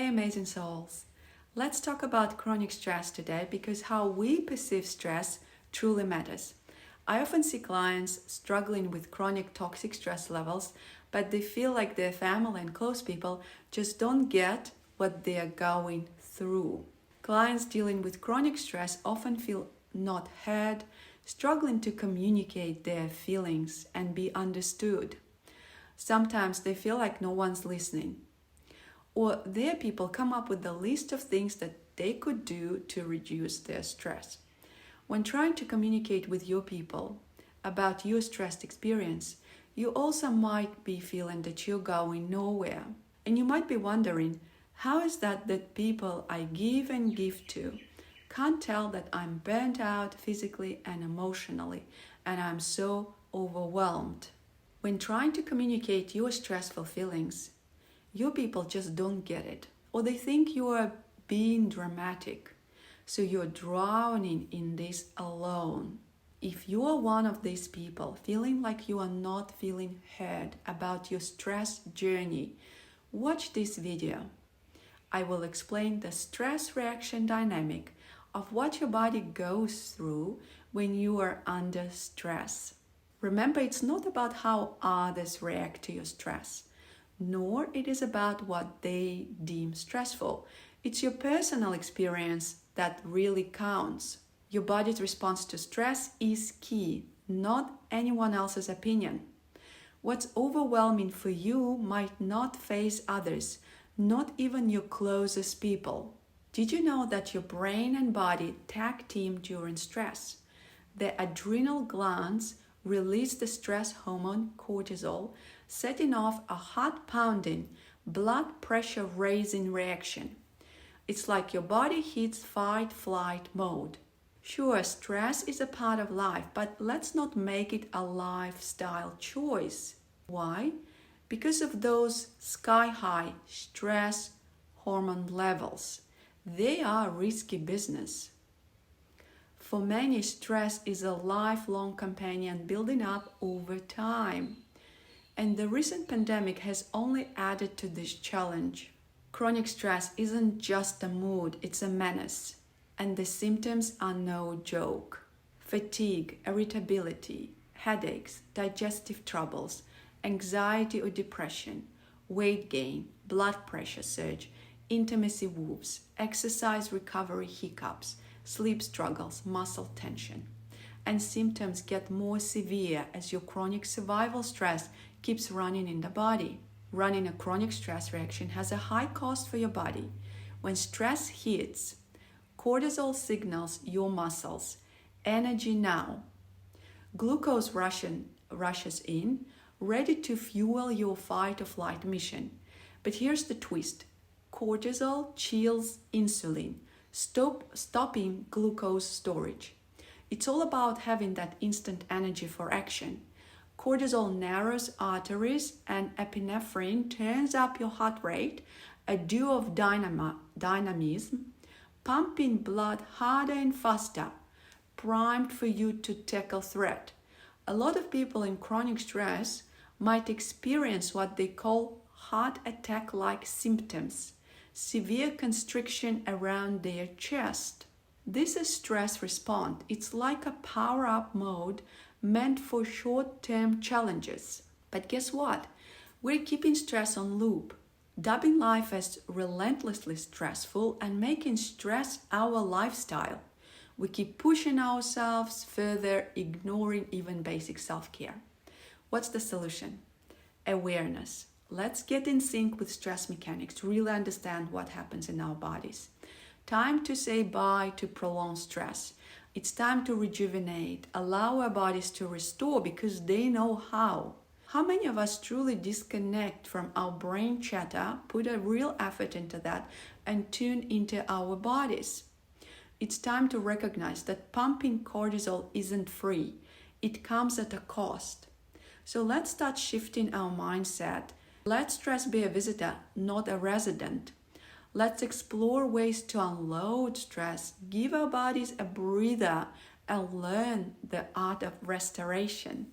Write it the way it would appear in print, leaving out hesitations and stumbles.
Hey amazing souls! Let's talk about chronic stress today because how we perceive stress truly matters. I often see clients struggling with chronic toxic stress levels, but they feel like their family and close people just don't get what they are going through. Clients dealing with chronic stress often feel not heard, struggling to communicate their feelings and be understood. Sometimes they feel like no one's listening. Or their people come up with a list of things that they could do to reduce their stress. When trying to communicate with your people about your stressed experience, you also might be feeling that you're going nowhere. And you might be wondering, how is that people I give and give to can't tell that I'm burnt out physically and emotionally and I'm so overwhelmed? When trying to communicate your stressful feelings, your people just don't get it, or they think you are being dramatic, so you're drowning in this alone. If you are one of these people feeling like you are not feeling heard about your stress journey, watch this video. I will explain the stress reaction dynamic of what your body goes through when you are under stress. Remember, it's not about how others react to your stress, nor it is about what they deem stressful. It's your personal experience that really counts. Your body's response to stress is key, not anyone else's opinion. What's overwhelming for you might not faze others, not even your closest people. Did you know that your brain and body tag team during stress? The adrenal glands release the stress hormone cortisol, setting off a heart-pounding, blood pressure-raising reaction. It's like your body hits fight-flight mode. Sure, stress is a part of life, but let's not make it a lifestyle choice. Why? Because of those sky-high stress hormone levels. They are risky business. For many, stress is a lifelong companion building up over time. And the recent pandemic has only added to this challenge. Chronic stress isn't just a mood, it's a menace. And the symptoms are no joke. Fatigue, irritability, headaches, digestive troubles, anxiety or depression, weight gain, blood pressure surge, intimacy woes, exercise recovery hiccups, sleep struggles, muscle tension. And symptoms get more severe as your chronic survival stress keeps running in the body. Running a chronic stress reaction has a high cost for your body. When stress hits, cortisol signals your muscles, energy now. Glucose rushes in, ready to fuel your fight or flight mission. But here's the twist. Cortisol chills insulin, stopping glucose storage. It's all about having that instant energy for action. Cortisol narrows arteries and epinephrine turns up your heart rate, a duo of dynamism, pumping blood harder and faster, primed for you to tackle threat. A lot of people in chronic stress might experience what they call heart attack-like symptoms, severe constriction around their chest. This is stress response. It's like a power-up mode meant for short-term challenges. But guess what? We're keeping stress on loop, dubbing life as relentlessly stressful and making stress our lifestyle. We keep pushing ourselves further, ignoring even basic self-care. What's the solution? Awareness. Let's get in sync with stress mechanics to really understand what happens in our bodies. Time to say bye to prolonged stress. It's time to rejuvenate, allow our bodies to restore because they know how. How many of us truly disconnect from our brain chatter, put a real effort into that, and tune into our bodies? It's time to recognize that pumping cortisol isn't free. It comes at a cost. So let's start shifting our mindset. Let stress be a visitor, not a resident. Let's explore ways to unload stress, give our bodies a breather, and learn the art of restoration.